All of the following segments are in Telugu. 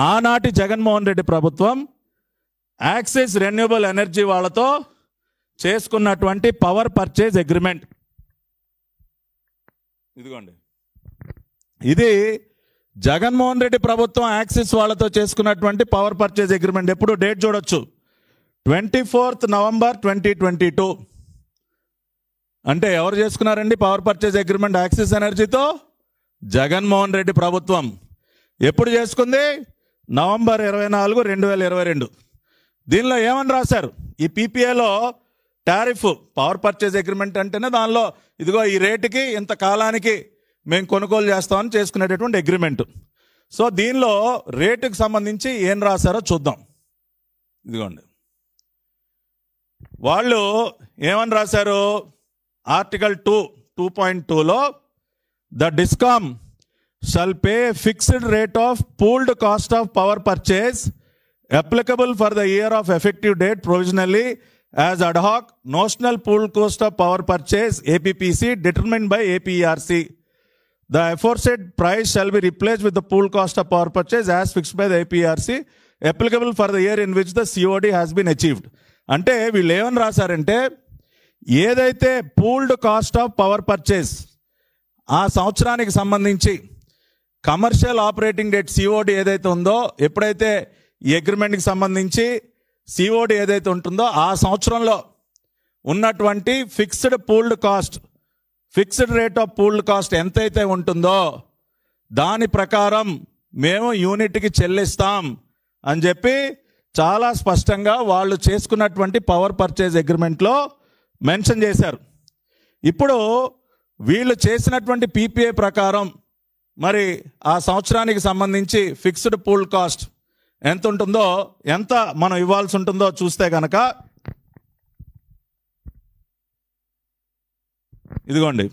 ఆనాటి జగన్మోహన్ రెడ్డి ప్రభుత్వం యాక్సిస్ రెన్యూబుల్ ఎనర్జీ వాళ్ళతో చేసుకున్నటువంటి పవర్ పర్చేజ్ అగ్రిమెంట్. ఇదిగోండి, ఇది జగన్మోహన్ రెడ్డి ప్రభుత్వం యాక్సిస్ వాళ్ళతో చేసుకున్నటువంటి పవర్ పర్చేజ్ అగ్రిమెంట్. ఎప్పుడు డేట్ చూడొచ్చు, 24 నవంబర్ 2022. అంటే ఎవరు చేసుకున్నారండి పవర్ పర్చేజ్ అగ్రిమెంట్ యాక్సిస్ ఎనర్జీతో? జగన్మోహన్ రెడ్డి ప్రభుత్వం. ఎప్పుడు చేసుకుంది? నవంబర్ 24, 2022. దీనిలో ఏమని రాశారు? ఈ పీపీఏలో టారిఫ్, పవర్ పర్చేజ్ అగ్రిమెంట్ అంటేనే దానిలో ఇదిగో ఈ రేటుకి ఇంత కాలానికి మేము కొనుగోలు చేస్తామని చేసుకునేటటువంటి అగ్రిమెంట్. సో దీనిలో రేటుకి సంబంధించి ఏం రాశారో చూద్దాం. ఇదిగోండి, వాళ్ళు ఏమని రాశారు? ఆర్టికల్ 2.2లో the discom shall pay fixed rate of pooled cost of power purchase applicable for the year of effective date provisionally as ad hoc notional pool cost of power purchase APPC determined by APERC. The aforesaid price shall be replaced with the pool cost of power purchase as fixed by the APERC applicable for the year in which the COD has been achieved. అంటే వీళ్ళు ఏమని రాశారంటే, ఏదైతే pooled cost of power purchase ఆ సంవత్సరానికి సంబంధించి కమర్షియల్ ఆపరేటింగ్ డేట్ COD ఏదైతే ఉందో, ఎప్పుడైతే ఈ అగ్రిమెంట్కి సంబంధించి COD ఏదైతే ఉంటుందో ఆ సంవత్సరంలో ఉన్నటువంటి fixed pooled cost, fixed rate of pooled cost ఎంతైతే ఉంటుందో దాని ప్రకారం మేము యూనిట్కి చెల్లిస్తాం అని చెప్పి చాలా స్పష్టంగా వాళ్ళు చేసుకున్నటువంటి పవర్ పర్చేజ్ అగ్రిమెంట్లో మెన్షన్ చేశారు. ఇప్పుడు వీళ్ళు చేసినటువంటి పీపీఏ ప్రకారం మరి ఆ సంవత్సరానికి సంబంధించి ఫిక్స్డ్ పూల్డ్ కాస్ట్ ఎంత ఉంటుందో, ఎంత మనం ఇవ్వాల్సి ఉంటుందో చూస్తే కనుక ఇదిగోండి,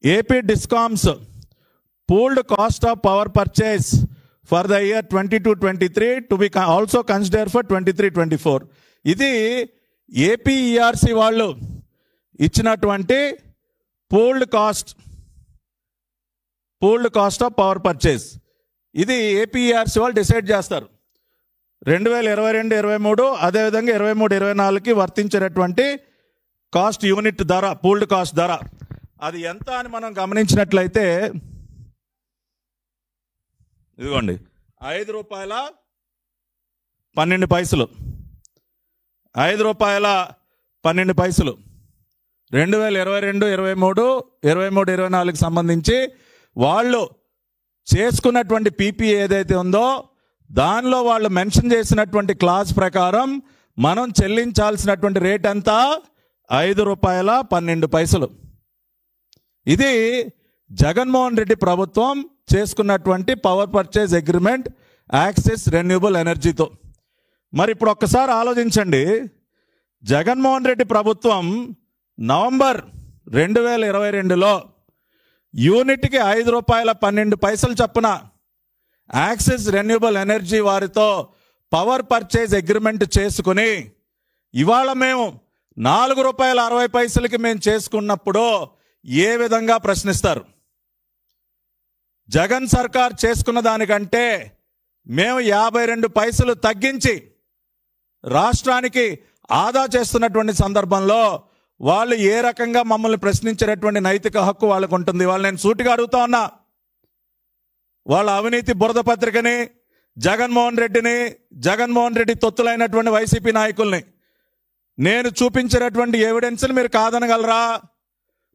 AP discoms pooled cost of power purchase for the year 22-23 to be also consider for 23-24. ఇది APERC వాళ్ళు ఇచ్చినటువంటి pooled cost of power purchase. ఇది APERC వాళ్ళు డిసైడ్ చేస్తారు. 2022-23 అదేవిధంగా 23-24కి వర్తించేటటువంటి కాస్ట్ యూనిట్ ధర, పూల్డ్ కాస్ట్ ధర అది ఎంత అని మనం గమనించినట్లయితే ఇదిగోండి, ₹5.12 ₹5.12 2022-23 23-24కి సంబంధించి వాళ్ళు చేసుకున్నటువంటి పీపీఏ ఏదైతే ఉందో దానిలో వాళ్ళు మెన్షన్ చేసినటువంటి క్లాస్ ప్రకారం మనం చెల్లించాల్సినటువంటి రేట్ ఎంత? ₹5.12. ఇది జగన్మోహన్ రెడ్డి ప్రభుత్వం చేసుకున్నటువంటి power purchase agreement Axis renewable ఎనర్జీతో. మరి ఇప్పుడు ఒక్కసారి ఆలోచించండి, జగన్మోహన్ రెడ్డి ప్రభుత్వం నవంబర్ 2022లో యూనిట్కి ₹5.12 చొప్పున యాక్సిస్ రెన్యూబుల్ ఎనర్జీ వారితో పవర్ పర్చేజ్ అగ్రిమెంట్ చేసుకుని ఇవాళ మేము ₹4.60కి మేము చేసుకున్నప్పుడు ఏ విధంగా ప్రశ్నిస్తారు? జగన్ సర్కార్ చేసుకున్న దానికంటే మేము 52 పైసలు తగ్గించి రాష్ట్రానికి ఆదా చేస్తున్నటువంటి సందర్భంలో వాళ్ళు ఏ రకంగా మమ్మల్ని ప్రశ్నించేటటువంటి నైతిక హక్కు వాళ్ళకు ఉంటుంది? వాళ్ళు నేను సూటిగా అడుగుతా ఉన్నా, వాళ్ళ అవినీతి బురద పత్రికని, జగన్మోహన్ రెడ్డి తొత్తులైనటువంటి వైసీపీ నాయకుల్ని నేను చూపించినటువంటి ఎవిడెన్స్ని మీరు కాదనగలరా?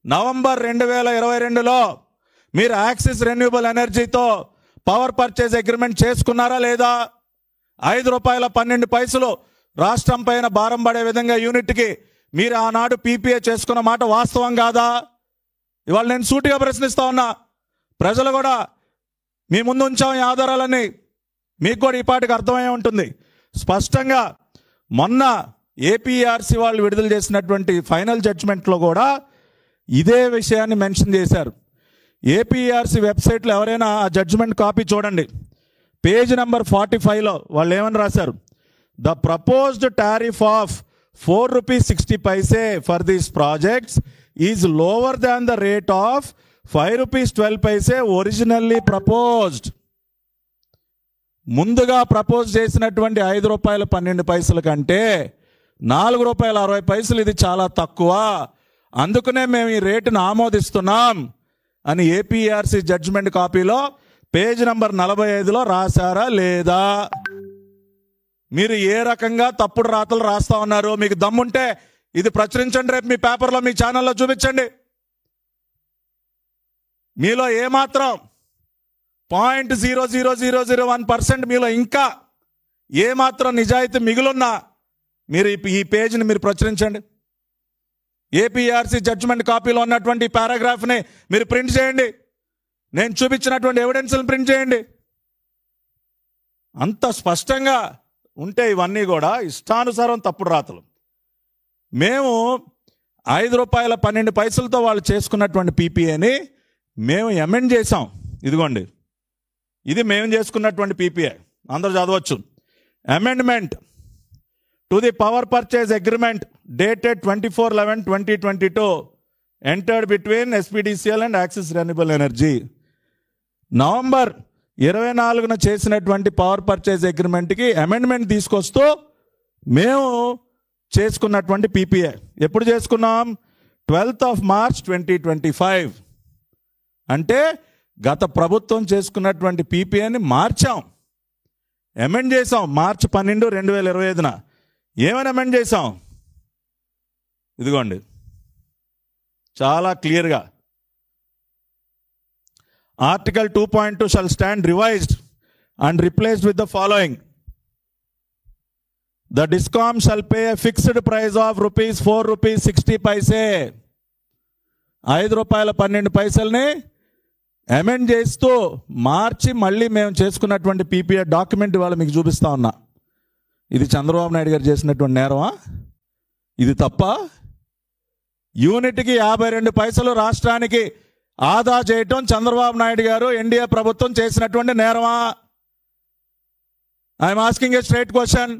నవంబర్ 2022లో మీరు యాక్సిస్ రెన్యూబుల్ ఎనర్జీతో పవర్ పర్చేజ్ అగ్రిమెంట్ చేసుకున్నారా లేదా? ₹5.12 రాష్ట్రం పైన భారం పడే విధంగా యూనిట్కి మీరు ఆనాడు పీపీఏ చేసుకున్న మాట వాస్తవం కాదా? ఇవాళ నేను సూటిగా ప్రశ్నిస్తా ఉన్నా. ప్రజలు కూడా మీ ముందు ఉంచాం ఈ ఆధారాలన్నీ, మీకు కూడా ఈ పాటికి అర్థమై ఉంటుంది. స్పష్టంగా మొన్న APERC వాళ్ళు విడుదల చేసినటువంటి ఫైనల్ జడ్జిమెంట్లో కూడా ఇదే విషయాన్ని మెన్షన్ చేశారు. APERC వెబ్సైట్లో ఎవరైనా ఆ జడ్జిమెంట్ కాపీ చూడండి, పేజ్ నెంబర్ 45లో వాళ్ళు ఏమని రాశారు? The proposed tariff of ₹4.60 for these projects is lower than the rate of ₹5.12 originally proposed. ముందుగా ప్రపోజ్ చేసినటువంటి ₹5.12 కంటే ₹4.60 ఇది చాలా తక్కువ, అందుకనే మేము ఈ రేటును ఆమోదిస్తున్నాం అని ఏపీఆర్సీ జడ్జిమెంట్ కాపీలో పేజ్ నంబర్ 45లో రాశారా లేదా? మీరు ఏ రకంగా తప్పుడు రాతలు రాస్తా ఉన్నారు? మీకు దమ్ముంటే ఇది ప్రచురించండి, రేపు మీ పేపర్లో మీ ఛానల్లో చూపించండి. మీలో ఏమాత్రం 0.00001% మీలో ఇంకా ఏమాత్రం నిజాయితీ మిగులున్నా మీరు ఈ పేజీని మీరు ప్రచురించండి. ఏపీఆర్సీ జడ్జిమెంట్ కాపీలో ఉన్నటువంటి పారాగ్రాఫ్ని మీరు ప్రింట్ చేయండి. నేను చూపించినటువంటి ఎవిడెన్స్ని ప్రింట్ చేయండి. అంత స్పష్టంగా ఉంటే ఇవన్నీ కూడా ఇష్టానుసారం తప్పుడు రాతలు. మేము ₹5.12 వాళ్ళు చేసుకున్నటువంటి పీపీఏని మేము అమెండ్ చేసాం. ఇదిగోండి, ఇది మేము చేసుకున్నటువంటి పీపీఏ, అందరూ చదవచ్చు. Amendment to the power purchase agreement dated 24/11/2022 entered between SPDCL and Axis renewable energy. November 24న చేసినటువంటి పవర్ పర్చేజ్ అగ్రిమెంట్కి అమెండ్మెంట్ తీసుకొస్తూ మేము చేసుకున్నటువంటి పీపీఏ. ఎప్పుడు చేసుకున్నాం? 12th March 2025. అంటే గత ప్రభుత్వం చేసుకున్నటువంటి పీపీఏని మార్చాం, అమెండ్ చేసాం. March 12, 2025న ఏమని అమెండ్ చేసాం? ఇదిగోండి, చాలా క్లియర్గా Article 2.2 shall stand revised and replaced with the following. The DISCOM shall pay a fixed price of ₹4.60 ₹5.12 amend చేస్తూ మార్చి మళ్ళీ మేము చేసుకున్నటువంటి పీపీఏ డాక్యుమెంట్ ఇవాళ మీకు చూపిస్తా ఉన్నా. ఇది చంద్రబాబు నాయుడు గారు చేసినటువంటి నేరమా? ఇది తప్ప? యూనిట్కి 52 పైసలు రాష్ట్రానికి ఆదా చేయటం చంద్రబాబు నాయుడు గారు ఎన్డీఏ ప్రభుత్వం చేసినటువంటి నేరమా? I'm asking a straight question.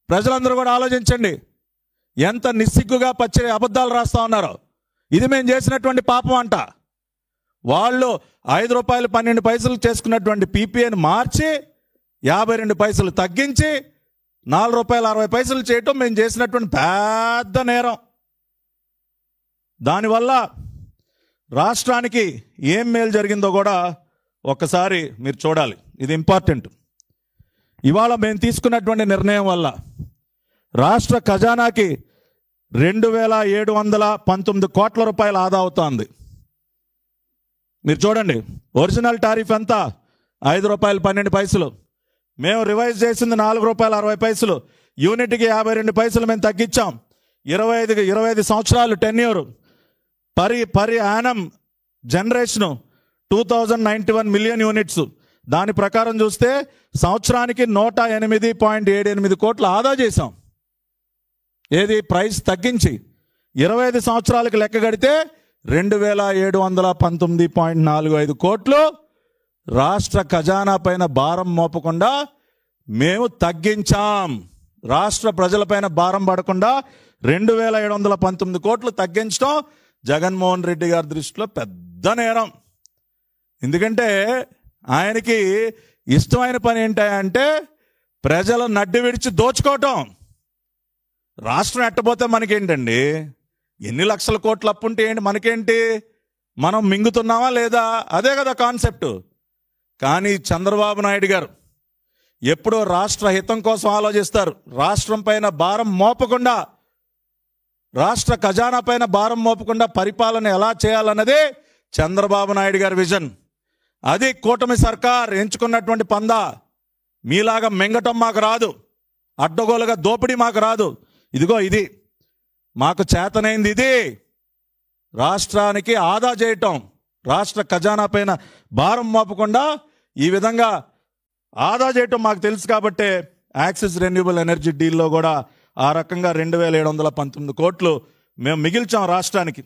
ప్రజలందరూ కూడా ఆలోచించండి, ఎంత నిస్సిగ్గుగా పచ్చి అబద్ధాలు రాస్తా ఉన్నారో. ఇది మేము చేసినటువంటి పాపం అంట. వాళ్ళు ₹5.12 చేసుకున్నటువంటి పీపీఏని మార్చి 52 పైసలు తగ్గించి ₹4.60 చేయటం మేము చేసినటువంటి పెద్ద నేరం. దానివల్ల రాష్ట్రానికి ఏం మేలు జరిగిందో కూడా ఒక్కసారి మీరు చూడాలి. ఇది ఇంపార్టెంట్. ఇవాళ మేము తీసుకున్నటువంటి నిర్ణయం వల్ల రాష్ట్ర ఖజానాకి ₹2,719 కోట్ల ఆదా అవుతోంది. మీరు చూడండి, ఒరిజినల్ టారిఫ్ ఎంత? ₹5.12. మేము రివైజ్ చేసింది ₹4.60. యూనిట్కి 52 పైసలు మేము తగ్గించాం. 25 సంవత్సరాలు టెన్యూర్, పరి యానం జనరేషను 2091 మిలియన్ యూనిట్స్. దాని ప్రకారం చూస్తే సంవత్సరానికి 108.78 కోట్లు ఆదా చేశాం. ఏది? ప్రైస్ తగ్గించి 25 సంవత్సరాలకు లెక్క కడితే 2,719.45 కోట్లు రాష్ట్ర ఖజానా పైన భారం మోపకుండా మేము తగ్గించాం. రాష్ట్ర ప్రజలపైన భారం పడకుండా 2,719 కోట్లు తగ్గించడం జగన్మోహన్ రెడ్డి గారి దృష్టిలో పెద్ద నేరం. ఎందుకంటే ఆయనకి ఇష్టమైన పని ఏంటంటే ప్రజల నడ్డి విడిచి దోచుకోవటం. రాష్ట్రం ఎట్టబోతే మనకేంటండి? ఎన్ని లక్షల కోట్ల అప్పు ఉంటే ఏంటి మనకేంటి? మనం మింగుతున్నామా లేదా? అదే కదా కాన్సెప్ట్. కానీ చంద్రబాబు నాయుడు గారు ఎప్పుడో రాష్ట్ర హితం కోసం ఆలోచిస్తారు. రాష్ట్రం పైన భారం మోపకుండా, రాష్ట్ర ఖజానా పైన భారం మోపకుండా పరిపాలన ఎలా చేయాలన్నదే చంద్రబాబు నాయుడు గారి విజన్. అది కూటమి సర్కార్ ఎంచుకున్నటువంటి పందా. మీలాగా మింగటం మాకు రాదు, అడ్డగోలుగా దోపిడీ మాకు రాదు. ఇదిగో ఇది మాకు చేతనైంది. ఇది రాష్ట్రానికి ఆదా చేయటం, రాష్ట్ర ఖజానా పైన భారం మోపకుండా ఈ విధంగా ఆదా చేయటం మాకు తెలుసు. కాబట్టే యాక్సిస్ రెన్యూబుల్ ఎనర్జీ డీల్లో కూడా ఆ రకంగా 2,719 కోట్లు మేము మిగిల్చాం రాష్ట్రానికి.